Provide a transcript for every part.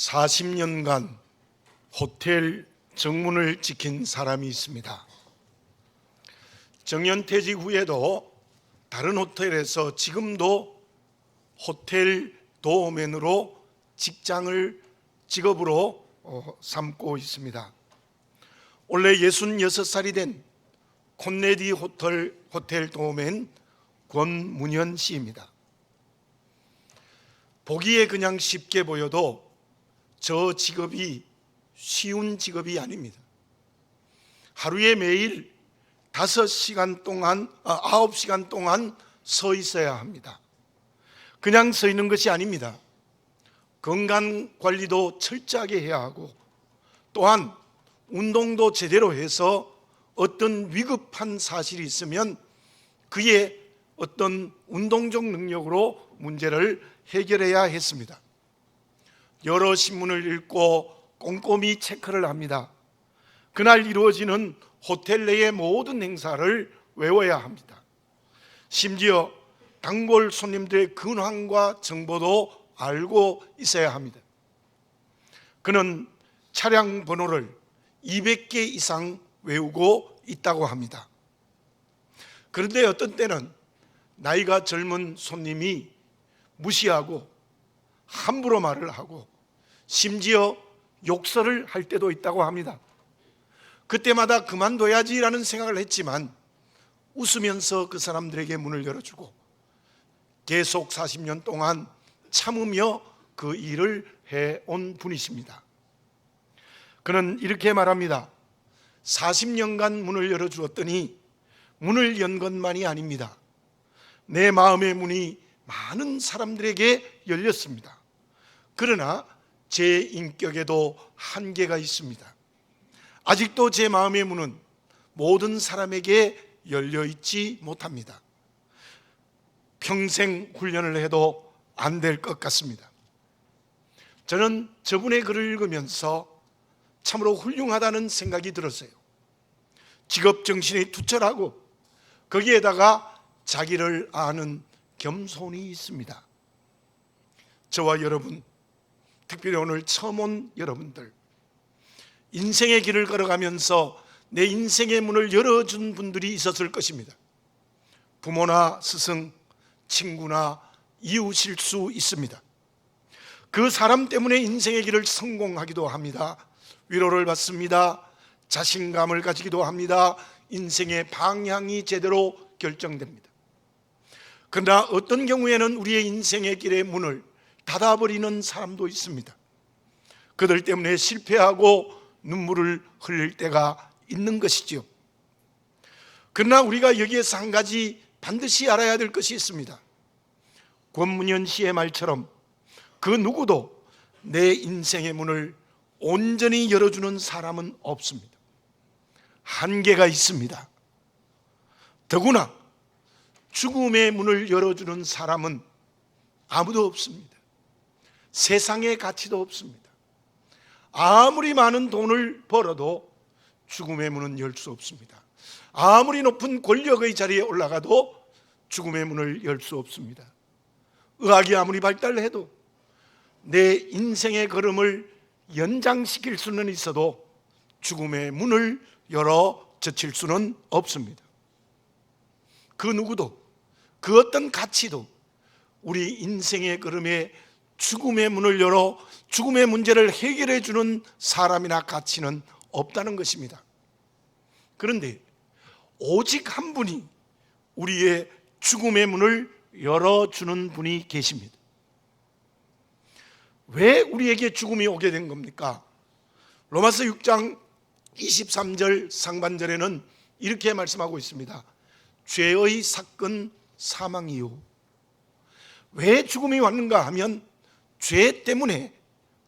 40년간 호텔 정문을 지킨 사람이 있습니다. 정년퇴직 후에도 다른 호텔에서 지금도 호텔 도어맨으로 직업으로 삼고 있습니다. 원래 66살이 된 콘레디 호텔 도어맨 권문현 씨입니다. 보기에 그냥 쉽게 보여도 저 직업이 쉬운 직업이 아닙니다. 하루에 매일 9시간 동안 9시간 동안 서 있어야 합니다. 그냥 서 있는 것이 아닙니다. 건강 관리도 철저하게 해야 하고, 또한 운동도 제대로 해서 어떤 위급한 사실이 있으면 그의 어떤 운동적 능력으로 문제를 해결해야 했습니다. 여러 신문을 읽고 꼼꼼히 체크를 합니다. 그날 이루어지는 호텔 내의 모든 행사를 외워야 합니다. 심지어 단골 손님들의 근황과 정보도 알고 있어야 합니다. 그는 차량 번호를 200개 이상 외우고 있다고 합니다. 그런데 어떤 때는 나이가 젊은 손님이 무시하고 함부로 말을 하고 심지어 욕설을 할 때도 있다고 합니다. 그때마다 그만둬야지라는 생각을 했지만 웃으면서 그 사람들에게 문을 열어주고 계속 40년 동안 참으며 그 일을 해온 분이십니다. 그는 이렇게 말합니다. 40년간 문을 열어주었더니 문을 연 것만이 아닙니다. 내 마음의 문이 많은 사람들에게 열렸습니다. 그러나 제 인격에도 한계가 있습니다. 아직도 제 마음의 문은 모든 사람에게 열려 있지 못합니다. 평생 훈련을 해도 안 될 것 같습니다. 저는 저분의 글을 읽으면서 참으로 훌륭하다는 생각이 들었어요. 직업 정신이 투철하고 거기에다가 자기를 아는 겸손이 있습니다. 저와 여러분, 특별히 오늘 처음 온 여러분들, 인생의 길을 걸어가면서 내 인생의 문을 열어준 분들이 있었을 것입니다. 부모나 스승, 친구나 이웃일 수 있습니다. 그 사람 때문에 인생의 길을 성공하기도 합니다. 위로를 받습니다. 자신감을 가지기도 합니다. 인생의 방향이 제대로 결정됩니다. 그러나 어떤 경우에는 우리의 인생의 길의 문을 닫아버리는 사람도 있습니다. 그들 때문에 실패하고 눈물을 흘릴 때가 있는 것이죠. 그러나 우리가 여기에서 한 가지 반드시 알아야 될 것이 있습니다. 권문현 씨의 말처럼 그 누구도 내 인생의 문을 온전히 열어주는 사람은 없습니다. 한계가 있습니다. 더구나 죽음의 문을 열어주는 사람은 아무도 없습니다. 세상의 가치도 없습니다. 아무리 많은 돈을 벌어도 죽음의 문은 열 수 없습니다. 아무리 높은 권력의 자리에 올라가도 죽음의 문을 열 수 없습니다. 의학이 아무리 발달해도 내 인생의 걸음을 연장시킬 수는 있어도 죽음의 문을 열어 젖힐 수는 없습니다. 그 누구도, 그 어떤 가치도 우리 인생의 걸음에 죽음의 문을 열어 죽음의 문제를 해결해 주는 사람이나 가치는 없다는 것입니다. 그런데 오직 한 분이 우리의 죽음의 문을 열어주는 분이 계십니다. 왜 우리에게 죽음이 오게 된 겁니까? 로마서 6장 23절 상반절에는 이렇게 말씀하고 있습니다. 죄의 사건 사망이요. 왜 죽음이 왔는가 하면 죄 때문에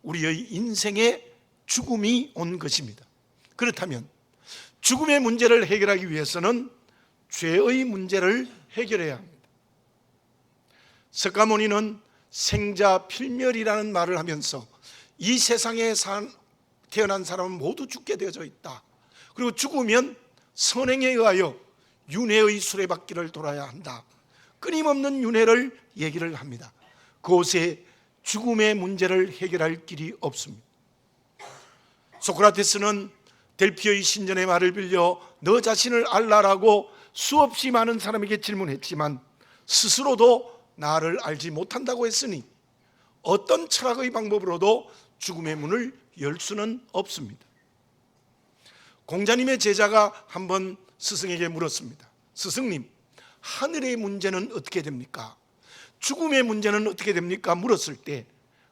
우리의 인생에 죽음이 온 것입니다. 그렇다면 죽음의 문제를 해결하기 위해서는 죄의 문제를 해결해야 합니다. 석가모니는 생자필멸이라는 말을 하면서 이 세상에 태어난 사람은 모두 죽게 되어져 있다. 그리고 죽으면 선행에 의하여 윤회의 수레바퀴를 돌아야 한다. 끊임없는 윤회를 얘기를 합니다. 그곳에 죽음의 문제를 해결할 길이 없습니다. 소크라테스는 델피오의 신전의 말을 빌려 너 자신을 알라라고 수없이 많은 사람에게 질문했지만 스스로도 나를 알지 못한다고 했으니 어떤 철학의 방법으로도 죽음의 문을 열 수는 없습니다. 공자님의 제자가 한번 스승에게 물었습니다. 스승님, 하늘의 문제는 어떻게 됩니까? 죽음의 문제는 어떻게 됩니까? 물었을 때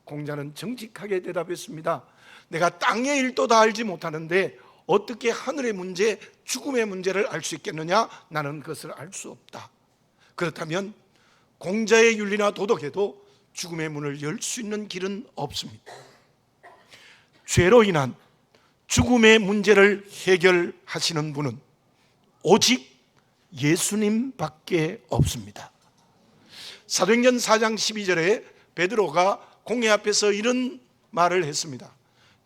공자는 정직하게 대답했습니다. 내가 땅의 일도 다 알지 못하는데 어떻게 하늘의 문제, 죽음의 문제를 알 수 있겠느냐? 나는 그것을 알 수 없다. 그렇다면 공자의 윤리나 도덕에도 죽음의 문을 열 수 있는 길은 없습니다. 죄로 인한 죽음의 문제를 해결하시는 분은 오직 예수님밖에 없습니다. 사도행전 4장 12절에 베드로가 공회 앞에서 이런 말을 했습니다.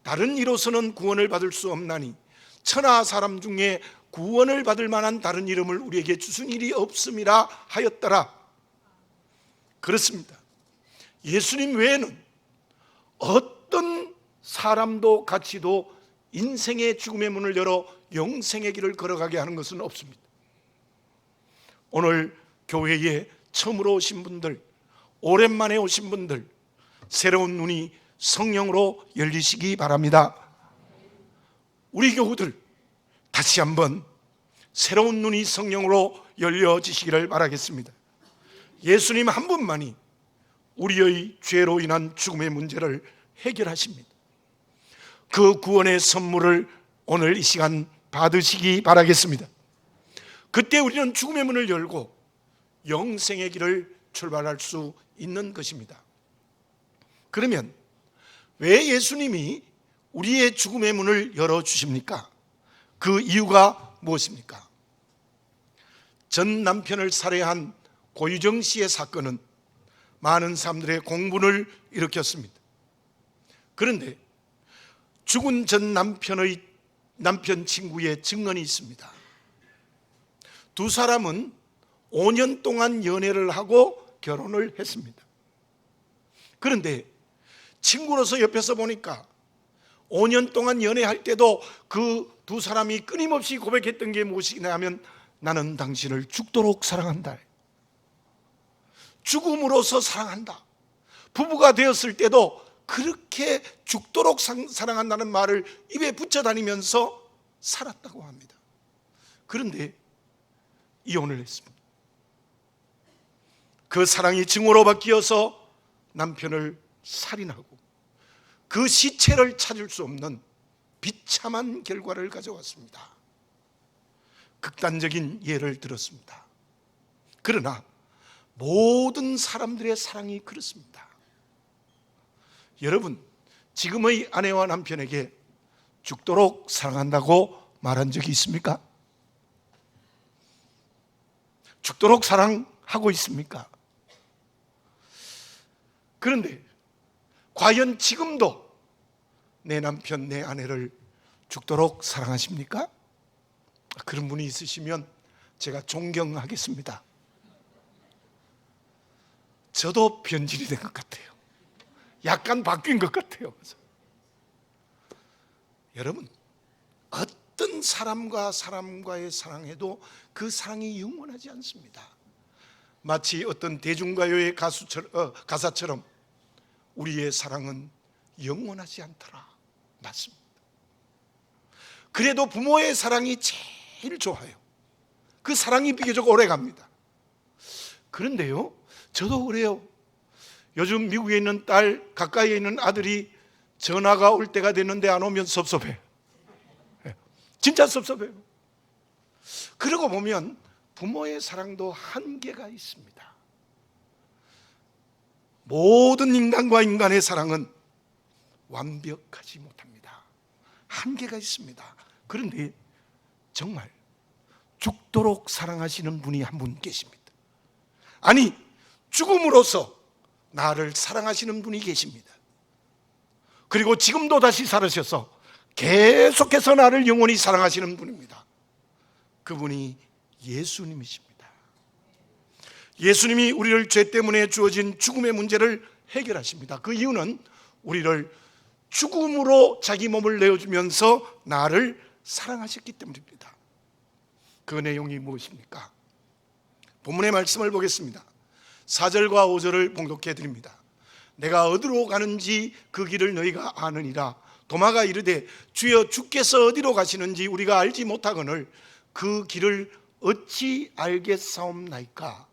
다른 이로서는 구원을 받을 수 없나니 천하 사람 중에 구원을 받을 만한 다른 이름을 우리에게 주신 일이 없음이라 하였더라. 그렇습니다. 예수님 외에는 어떤 사람도 가치도 인생의 죽음의 문을 열어 영생의 길을 걸어가게 하는 것은 없습니다. 오늘 교회에 처음으로 오신 분들, 오랜만에 오신 분들, 새로운 눈이 성령으로 열리시기 바랍니다. 우리 교우들 다시 한번 새로운 눈이 성령으로 열려지시기를 바라겠습니다. 예수님 한 분만이 우리의 죄로 인한 죽음의 문제를 해결하십니다. 그 구원의 선물을 오늘 이 시간 받으시기 바라겠습니다. 그때 우리는 죽음의 문을 열고 영생의 길을 출발할 수 있는 것입니다. 그러면 왜 예수님이 우리의 죽음의 문을 열어주십니까? 그 이유가 무엇입니까? 전 남편을 살해한 고유정 씨의 사건은 많은 사람들의 공분을 일으켰습니다. 그런데 죽은 전 남편 친구의 증언이 있습니다. 두 사람은 5년 동안 연애를 하고 결혼을 했습니다. 그런데 친구로서 옆에서 보니까 5년 동안 연애할 때도 그 두 사람이 끊임없이 고백했던 게 무엇이냐 하면 나는 당신을 죽도록 사랑한다. 죽음으로써 사랑한다. 부부가 되었을 때도 그렇게 죽도록 사랑한다는 말을 입에 붙여 다니면서 살았다고 합니다. 그런데 이혼을 했습니다. 그 사랑이 증오로 바뀌어서 남편을 살인하고 그 시체를 찾을 수 없는 비참한 결과를 가져왔습니다. 극단적인 예를 들었습니다. 그러나 모든 사람들의 사랑이 그렇습니다. 여러분, 지금의 아내와 남편에게 죽도록 사랑한다고 말한 적이 있습니까? 죽도록 사랑하고 있습니까? 그런데 과연 지금도 내 남편, 내 아내를 죽도록 사랑하십니까? 그런 분이 있으시면 제가 존경하겠습니다. 저도 변질이 된 것 같아요. 약간 바뀐 것 같아요. 여러분, 어떤 사람과 사람과의 사랑해도 그 사랑이 영원하지 않습니다. 마치 어떤 대중가요의 가사처럼 우리의 사랑은 영원하지 않더라. 맞습니다. 그래도 부모의 사랑이 제일 좋아요. 그 사랑이 비교적 오래 갑니다. 그런데요, 저도 그래요. 요즘 미국에 있는 딸, 가까이에 있는 아들이 전화가 올 때가 됐는데 안 오면 섭섭해. 진짜 섭섭해요. 그러고 보면 부모의 사랑도 한계가 있습니다. 모든 인간과 인간의 사랑은 완벽하지 못합니다. 한계가 있습니다. 그런데 정말 죽도록 사랑하시는 분이 한 분 계십니다. 아니, 죽음으로써 나를 사랑하시는 분이 계십니다. 그리고 지금도 다시 살으셔서 계속해서 나를 영원히 사랑하시는 분입니다. 그분이 예수님이십니다. 예수님이 우리를 죄 때문에 주어진 죽음의 문제를 해결하십니다. 그 이유는 우리를 죽음으로 자기 몸을 내어주면서 나를 사랑하셨기 때문입니다. 그 내용이 무엇입니까? 본문의 말씀을 보겠습니다. 4절과 5절을 봉독해 드립니다. 내가 어디로 가는지 그 길을 너희가 아느니라. 도마가 이르되 주여 주께서 어디로 가시는지 우리가 알지 못하거늘 그 길을 어찌 알겠사옵나이까.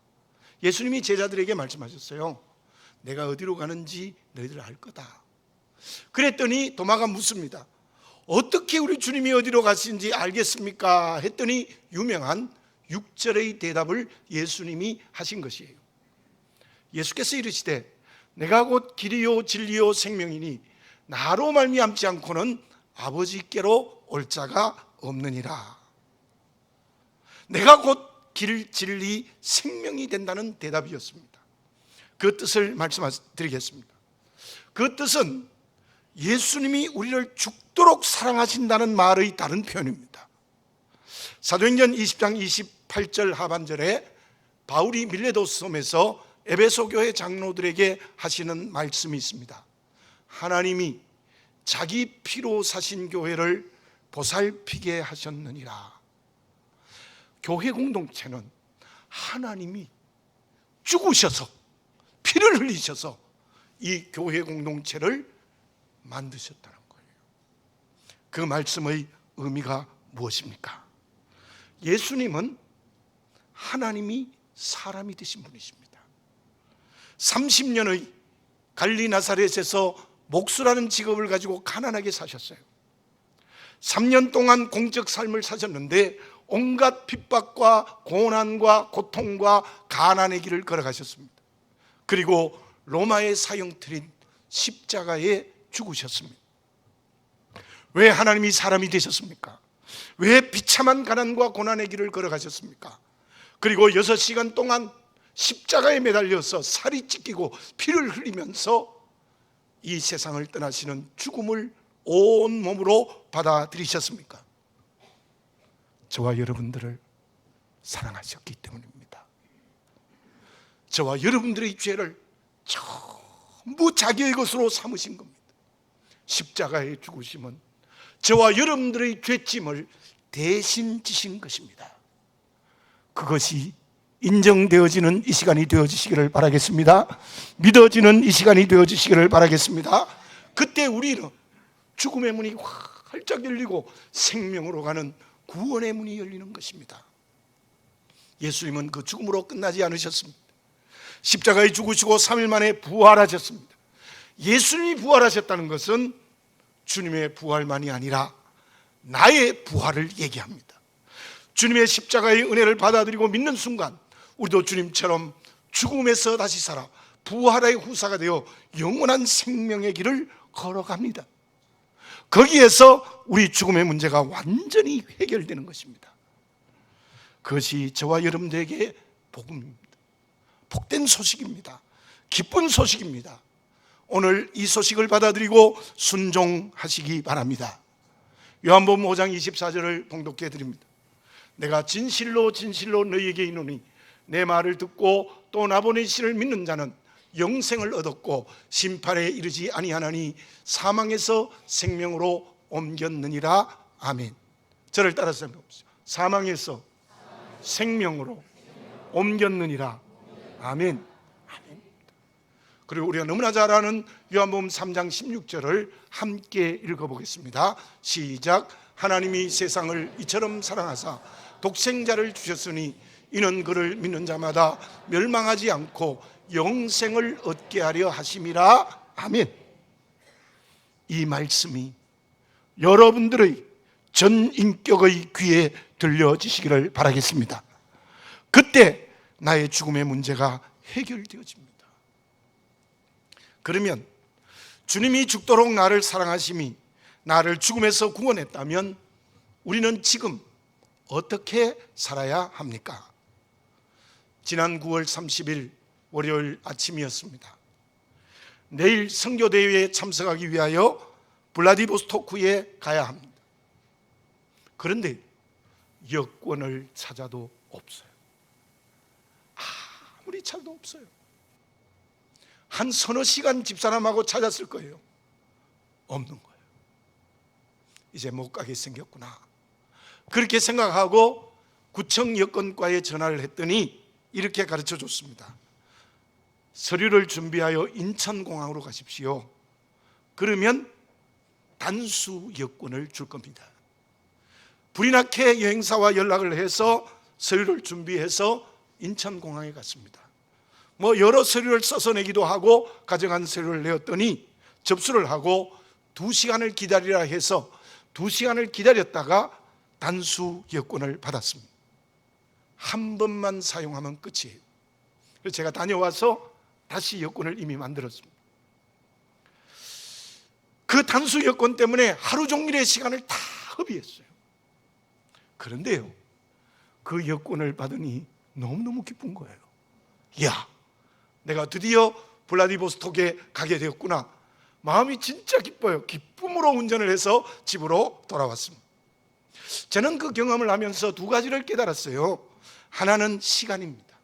예수님이 제자들에게 말씀하셨어요. 내가 어디로 가는지 너희들 알 거다. 그랬더니 도마가 묻습니다. 어떻게 우리 주님이 어디로 가시는지 알겠습니까? 했더니 유명한 6절의 대답을 예수님이 하신 것이에요. 예수께서 이르시되 내가 곧 길이요 진리요 생명이니 나로 말미암지 않고는 아버지께로 올 자가 없느니라. 내가 곧 길, 진리, 생명이 된다는 대답이었습니다. 그 뜻을 말씀드리겠습니다. 그 뜻은 예수님이 우리를 죽도록 사랑하신다는 말의 다른 표현입니다. 사도행전 20장 28절 하반절에 바울이 밀레도스 섬에서 에베소 교회 장로들에게 하시는 말씀이 있습니다. 하나님이 자기 피로 사신 교회를 보살피게 하셨느니라. 교회 공동체는 하나님이 죽으셔서 피를 흘리셔서 이 교회 공동체를 만드셨다는 거예요. 그 말씀의 의미가 무엇입니까? 예수님은 하나님이 사람이 되신 분이십니다. 30년의 갈리 나사렛에서 목수라는 직업을 가지고 가난하게 사셨어요. 3년 동안 공적 삶을 사셨는데 온갖 핍박과 고난과 고통과 가난의 길을 걸어가셨습니다. 그리고 로마의 사형틀인 십자가에 죽으셨습니다. 왜 하나님이 사람이 되셨습니까? 왜 비참한 가난과 고난의 길을 걸어가셨습니까? 그리고 6시간 동안 십자가에 매달려서 살이 찢기고 피를 흘리면서 이 세상을 떠나시는 죽음을 온 몸으로 받아들이셨습니까? 저와 여러분들을 사랑하셨기 때문입니다. 저와 여러분들의 죄를 전부 자기의 것으로 삼으신 겁니다. 십자가의 죽으심은 저와 여러분들의 죄짐을 대신 지신 것입니다. 그것이 인정되어지는 이 시간이 되어지시기를 바라겠습니다. 믿어지는 이 시간이 되어지시기를 바라겠습니다. 그때 우리는 죽음의 문이 활짝 열리고 생명으로 가는 구원의 문이 열리는 것입니다. 예수님은 그 죽음으로 끝나지 않으셨습니다. 십자가에 죽으시고 3일 만에 부활하셨습니다. 예수님이 부활하셨다는 것은 주님의 부활만이 아니라 나의 부활을 얘기합니다. 주님의 십자가의 은혜를 받아들이고 믿는 순간 우리도 주님처럼 죽음에서 다시 살아 부활의 후사가 되어 영원한 생명의 길을 걸어갑니다. 거기에서 우리 죽음의 문제가 완전히 해결되는 것입니다. 그것이 저와 여러분들에게 복음입니다. 복된 소식입니다. 기쁜 소식입니다. 오늘 이 소식을 받아들이고 순종하시기 바랍니다. 요한복음 5장 24절을 봉독해 드립니다. 내가 진실로 진실로 너희에게 이르노니 내 말을 듣고 또 나보낸 이를 믿는 자는 영생을 얻었고 심판에 이르지 아니하나니 사망에서 생명으로 옮겼느니라. 아멘. 저를 따라서 해보십시오. 사망에서 생명으로 옮겼느니라. 아멘. 아멘. 그리고 우리가 너무나 잘 아는 요한복음 3장 16절을 함께 읽어보겠습니다. 시작. 하나님이 세상을 이처럼 사랑하사 독생자를 주셨으니 이는 그를 믿는 자마다 멸망하지 않고 영생을 얻게 하려 하심이라. 아멘. 이 말씀이 여러분들의 전 인격의 귀에 들려지시기를 바라겠습니다. 그때 나의 죽음의 문제가 해결되어집니다. 그러면 주님이 죽도록 나를 사랑하심이 나를 죽음에서 구원했다면 우리는 지금 어떻게 살아야 합니까? 지난 9월 30일 월요일 아침이었습니다. 내일 선교대회에 참석하기 위하여 블라디보스토크에 가야 합니다. 그런데 여권을 찾아도 없어요. 아무리 찾아도 없어요. 한 서너 시간 집사람하고 찾았을 거예요. 없는 거예요. 이제 못 가게 생겼구나. 그렇게 생각하고 구청 여권과에 전화를 했더니 이렇게 가르쳐 줬습니다. 서류를 준비하여 인천공항으로 가십시오. 그러면 단수 여권을 줄 겁니다. 브리나케 여행사와 연락을 해서 서류를 준비해서 인천공항에 갔습니다. 여러 서류를 써서 내기도 하고 가정한 서류를 내었더니 접수를 하고 2시간을 기다리라 해서 2시간을 기다렸다가 단수 여권을 받았습니다. 한 번만 사용하면 끝이에요. 그래서 제가 다녀와서 다시 여권을 이미 만들었습니다. 그 단수 여권 때문에 하루 종일의 시간을 다 허비했어요. 그런데요, 그 여권을 받으니 너무너무 기쁜 거예요. 이야, 내가 드디어 블라디보스톡에 가게 되었구나. 마음이 진짜 기뻐요. 기쁨으로 운전을 해서 집으로 돌아왔습니다. 저는 그 경험을 하면서 2가지를 깨달았어요. 하나는 시간입니다.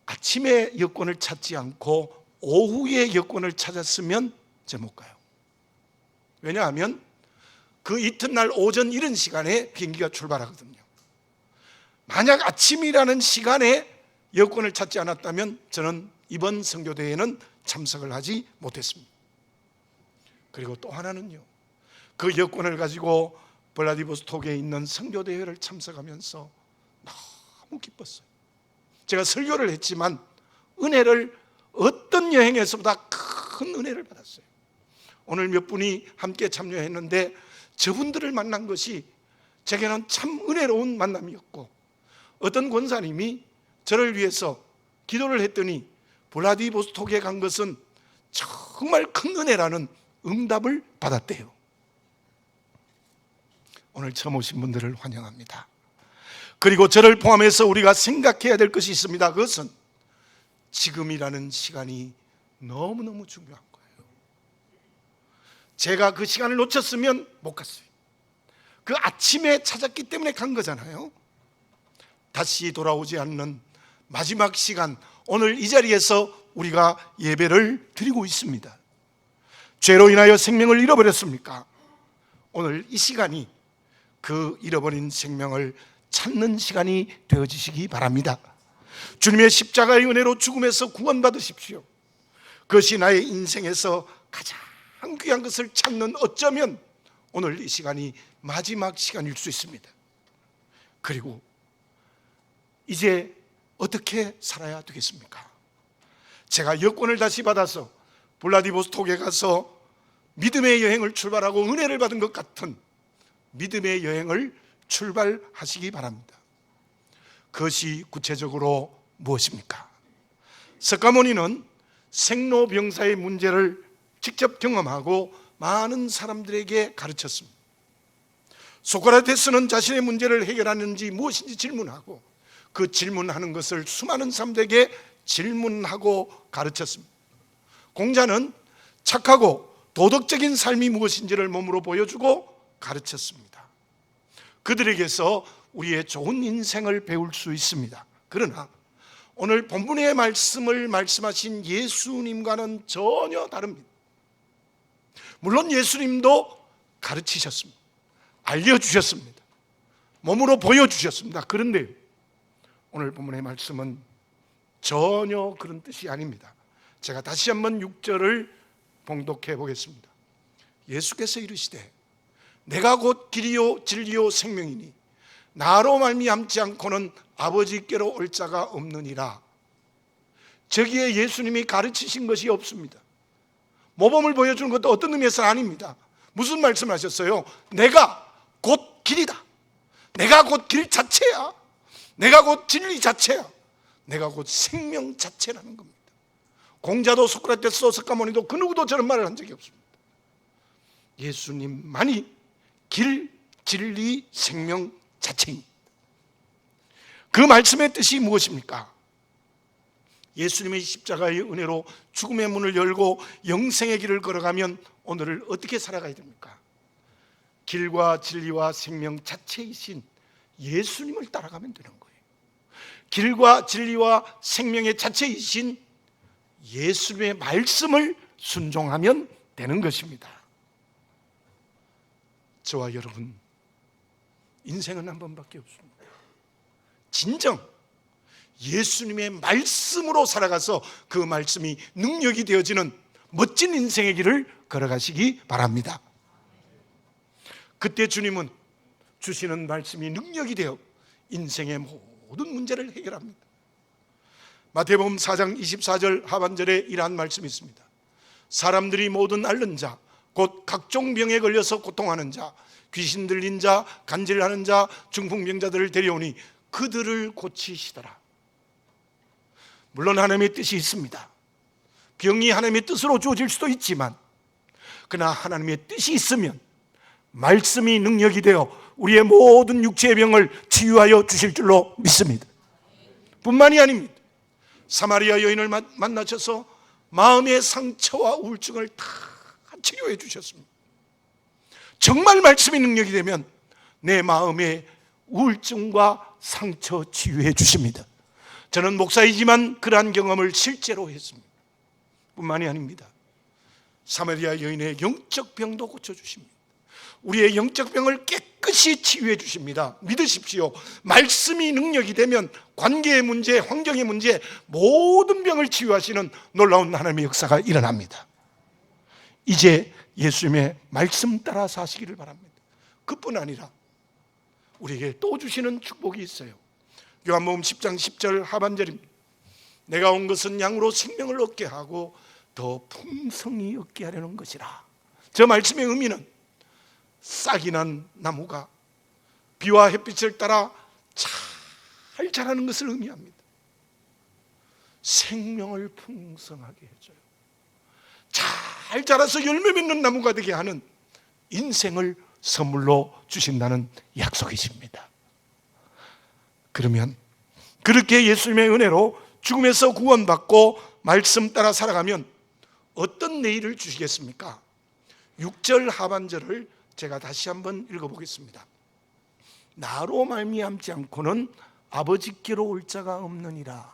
아침에 여권을 찾지 않고 오후에 여권을 찾았으면 저 못 가요. 왜냐하면 그 이튿날 오전 이른 시간에 비행기가 출발하거든요. 만약 아침이라는 시간에 여권을 찾지 않았다면 저는 이번 선교대회는 참석을 하지 못했습니다. 그리고 또 하나는요, 그 여권을 가지고 블라디보스톡에 있는 선교대회를 참석하면서 너무 기뻤어요. 제가 설교를 했지만 은혜를 어떤 여행에서보다 큰 은혜를 받았어요. 오늘 몇 분이 함께 참여했는데 저분들을 만난 것이 제게는 참 은혜로운 만남이었고, 어떤 권사님이 저를 위해서 기도를 했더니 블라디보스톡에 간 것은 정말 큰 은혜라는 응답을 받았대요. 오늘 처음 오신 분들을 환영합니다. 그리고 저를 포함해서 우리가 생각해야 될 것이 있습니다. 그것은 지금이라는 시간이 너무너무 중요한 거예요. 제가 그 시간을 놓쳤으면 못 갔어요. 그 아침에 찾았기 때문에 간 거잖아요. 다시 돌아오지 않는 마지막 시간, 오늘 이 자리에서 우리가 예배를 드리고 있습니다. 죄로 인하여 생명을 잃어버렸습니까? 오늘 이 시간이 그 잃어버린 생명을 찾는 시간이 되어지시기 바랍니다. 주님의 십자가의 은혜로 죽음에서 구원받으십시오. 그것이 나의 인생에서 가장 귀한 것을 찾는, 어쩌면 오늘 이 시간이 마지막 시간일 수 있습니다. 그리고 이제 어떻게 살아야 되겠습니까? 제가 여권을 다시 받아서 블라디보스톡에 가서 믿음의 여행을 출발하고 은혜를 받은 것 같은 믿음의 여행을 출발하시기 바랍니다. 그것이 구체적으로 무엇입니까? 석가모니는 생로병사의 문제를 직접 경험하고 많은 사람들에게 가르쳤습니다. 소크라테스는 자신의 문제를 해결하는지 무엇인지 질문하고, 그 질문하는 것을 수많은 사람들에게 질문하고 가르쳤습니다. 공자는 착하고 도덕적인 삶이 무엇인지를 몸으로 보여주고 가르쳤습니다. 그들에게서 우리의 좋은 인생을 배울 수 있습니다. 그러나 오늘 본문의 말씀을 말씀하신 예수님과는 전혀 다릅니다. 물론 예수님도 가르치셨습니다. 알려주셨습니다. 몸으로 보여주셨습니다. 그런데 오늘 본문의 말씀은 전혀 그런 뜻이 아닙니다. 제가 다시 한번 6절을 봉독해 보겠습니다. 예수께서 이르시되 내가 곧 길이요 진리요 생명이니 나로 말미암지 않고는 아버지께로 올 자가 없느니라. 저기에 예수님이 가르치신 것이 없습니다. 모범을 보여주는 것도 어떤 의미에서는 아닙니다. 무슨 말씀하셨어요? 내가 곧 길이다. 내가 곧 길 자체야. 내가 곧 진리 자체야. 내가 곧 생명 자체라는 겁니다. 공자도 소크라테스도 석가모니도 그 누구도 저런 말을 한 적이 없습니다. 예수님만이 길, 진리, 생명 자체입니다. 그 말씀의 뜻이 무엇입니까? 예수님의 십자가의 은혜로 죽음의 문을 열고 영생의 길을 걸어가면 오늘을 어떻게 살아가야 됩니까? 길과 진리와 생명 자체이신 예수님을 따라가면 되는 거예요. 길과 진리와 생명의 자체이신 예수님의 말씀을 순종하면 되는 것입니다. 저와 여러분, 인생은 한 번밖에 없습니다. 진정 예수님의 말씀으로 살아가서 그 말씀이 능력이 되어지는 멋진 인생의 길을 걸어가시기 바랍니다. 그때 주님은 주시는 말씀이 능력이 되어 인생의 모든 문제를 해결합니다. 마태복음 4장 24절 하반절에 이러한 말씀이 있습니다. 사람들이 모든 앓는 자, 곧 각종 병에 걸려서 고통하는 자, 귀신 들린 자, 간질하는 자, 중풍병자들을 데려오니 그들을 고치시더라. 물론 하나님의 뜻이 있습니다. 병이 하나님의 뜻으로 주어질 수도 있지만, 그러나 하나님의 뜻이 있으면 말씀이 능력이 되어 우리의 모든 육체의 병을 치유하여 주실 줄로 믿습니다. 뿐만이 아닙니다. 사마리아 여인을 만나셔서 마음의 상처와 우울증을 다 치료해 주셨습니다. 정말 말씀이 능력이 되면 내 마음의 우울증과 상처 치유해 주십니다. 저는 목사이지만 그러한 경험을 실제로 했습니다. 뿐만이 아닙니다. 사마리아 여인의 영적 병도 고쳐주십니다. 우리의 영적 병을 깨끗이 치유해 주십니다. 믿으십시오. 말씀이 능력이 되면 관계의 문제, 환경의 문제, 모든 병을 치유하시는 놀라운 하나님의 역사가 일어납니다. 이제 예수님의 말씀 따라 사시기를 바랍니다. 그뿐 아니라 우리에게 또 주시는 축복이 있어요. 요한복음 10장 10절 하반절입니다. 내가 온 것은 양으로 생명을 얻게 하고 더 풍성히 얻게 하려는 것이라. 저 말씀의 의미는 싹이 난 나무가 비와 햇빛을 따라 잘 자라는 것을 의미합니다. 생명을 풍성하게 해줘요. 잘 자라서 열매 맺는 나무가 되게 하는 인생을 선물로 주신다는 약속이십니다. 그러면 그렇게 예수님의 은혜로 죽음에서 구원받고 말씀 따라 살아가면 어떤 내일을 주시겠습니까? 6절 하반절을 제가 다시 한번 읽어보겠습니다. 나로 말미암지 않고는 아버지께로 올 자가 없느니라.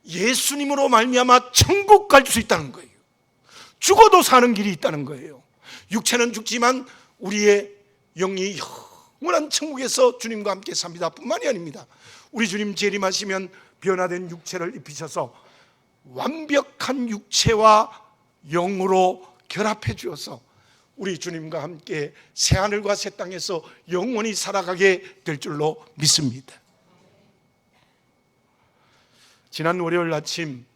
예수님으로 말미암아 천국 갈 수 있다는 거예요. 죽어도 사는 길이 있다는 거예요. 육체는 죽지만 우리의 영이 영원한 천국에서 주님과 함께 삽니다. 뿐만이 아닙니다. 우리 주님 재림하시면 변화된 육체를 입히셔서 완벽한 육체와 영으로 결합해 주어서 우리 주님과 함께 새하늘과 새 땅에서 영원히 살아가게 될 줄로 믿습니다. 지난 월요일 아침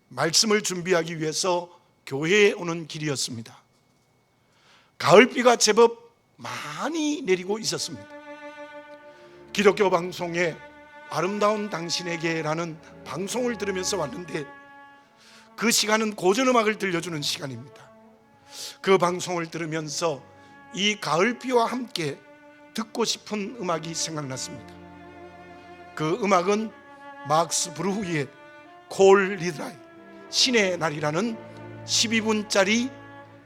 말씀을 준비하기 위해서 교회에 오는 길이었습니다. 가을비가 제법 많이 내리고 있었습니다. 기독교 방송에 아름다운 당신에게라는 방송을 들으면서 왔는데, 그 시간은 고전음악을 들려주는 시간입니다. 그 방송을 들으면서 이 가을비와 함께 듣고 싶은 음악이 생각났습니다. 그 음악은 막스 브루흐의 콜 리드라이, 신의 날이라는 12분짜리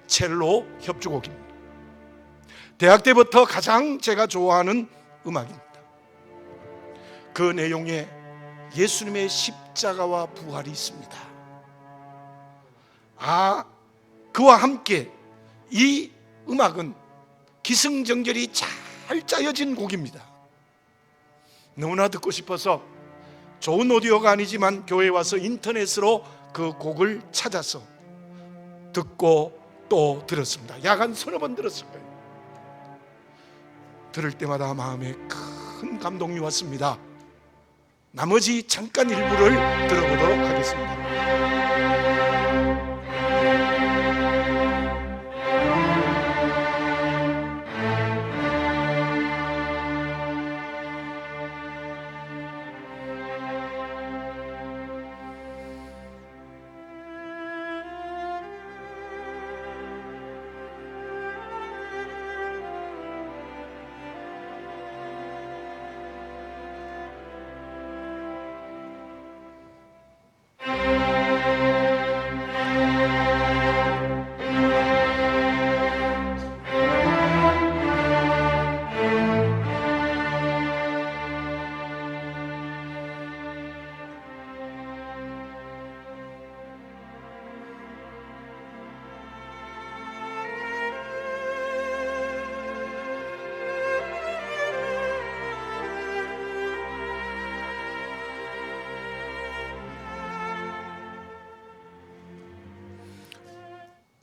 첼로 협주곡입니다. 대학 때부터 가장 제가 좋아하는 음악입니다. 그 내용에 예수님의 십자가와 부활이 있습니다. 그와 함께 이 음악은 기승전결이 잘 짜여진 곡입니다. 너무나 듣고 싶어서 좋은 오디오가 아니지만 교회에 와서 인터넷으로 그 곡을 찾아서 듣고 또 들었습니다. 약 한 서너 번 들었을 거예요. 들을 때마다 마음에 큰 감동이 왔습니다. 나머지 잠깐 일부를 들어보도록 하겠습니다.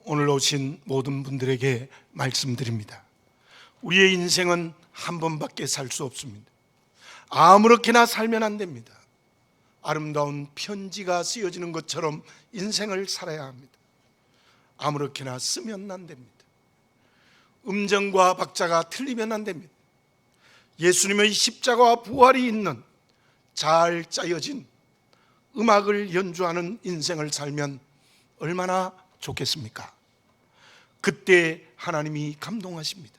오늘 오신 모든 분들에게 말씀드립니다. 우리의 인생은 한 번밖에 살 수 없습니다. 아무렇게나 살면 안 됩니다. 아름다운 편지가 쓰여지는 것처럼 인생을 살아야 합니다. 아무렇게나 쓰면 안 됩니다. 음정과 박자가 틀리면 안 됩니다. 예수님의 십자가와 부활이 있는 잘 짜여진 음악을 연주하는 인생을 살면 얼마나 좋겠습니까? 그때 하나님이 감동하십니다.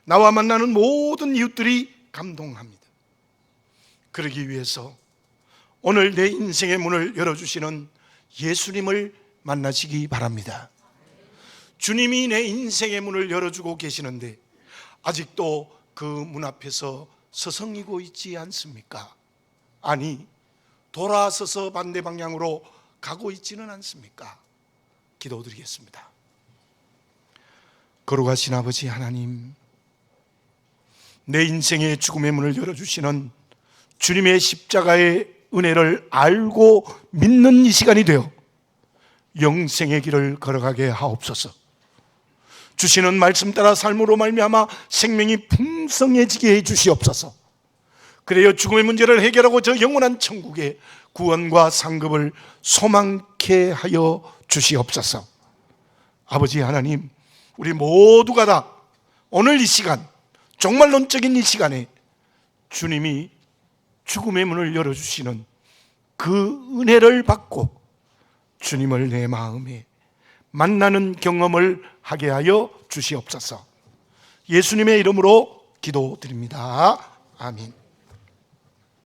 나와 만나는 모든 이웃들이 감동합니다. 그러기 위해서 오늘 내 인생의 문을 열어주시는 예수님을 만나시기 바랍니다. 주님이 내 인생의 문을 열어주고 계시는데 아직도 그 문 앞에서 서성이고 있지 않습니까? 아니, 돌아서서 반대 방향으로 가고 있지는 않습니까? 기도드리겠습니다. 거룩하신 아버지 하나님, 내 인생의 죽음의 문을 열어주시는 주님의 십자가의 은혜를 알고 믿는 이 시간이 되어 영생의 길을 걸어가게 하옵소서. 주시는 말씀 따라 삶으로 말미암아 생명이 풍성해지게 해 주시옵소서. 그래야 죽음의 문제를 해결하고 저 영원한 천국의 구원과 상급을 소망케 하여 주시옵소서. 아버지 하나님, 우리 모두가 다 오늘 이 시간, 종말론적인 이 시간에 주님이 죽음의 문을 열어주시는 그 은혜를 받고 주님을 내 마음에 만나는 경험을 하게 하여 주시옵소서. 예수님의 이름으로 기도드립니다. 아멘.